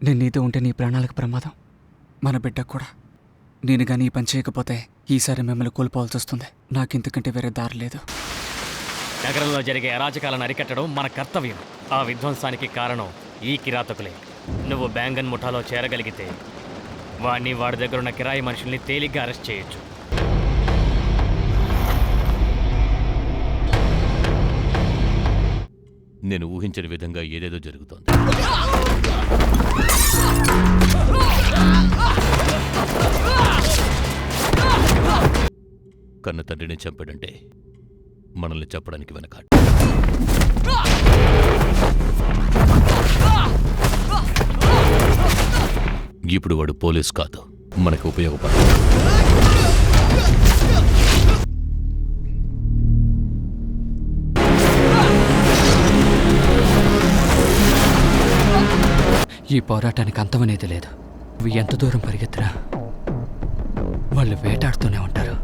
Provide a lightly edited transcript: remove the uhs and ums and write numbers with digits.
నేను నీతో ఉంటే నీ ప్రాణాలకు ప్రమాదం, మన బిడ్డకు కూడా. నేను కానీ ఈ పని చేయకపోతే ఈసారి మిమ్మల్ని కోల్పోవాల్సి వస్తుంది. నాకింతకంటే వేరే దారి లేదు. నగరంలో జరిగే అరాచకాలను అరికట్టడం మన కర్తవ్యం. ఆ విధ్వంసానికి కారణం ఈ కిరాతకులే. నువ్వు బ్యాంగన్ ముఠాలో చేరగలిగితే వాడి దగ్గర ఉన్న కిరాయి మనుషుల్ని తేలిగ్గా అరెస్ట్ చేయొచ్చు. నేను ఊహించిన విధంగా ఏదేదో జరుగుతోంది. కన్న తండ్రిని చంపాడంటే మనల్ని చెప్పడానికి వెనకాడు. ఇప్పుడు వాడు పోలీస్ కాదు, మనకు ఉపయోగపడదు. ఈ పోరాటానికి అంతమనేది లేదు. అవి ఎంత దూరం పరిగెత్తినా వాళ్ళు వేటాడుతూనే ఉంటారు.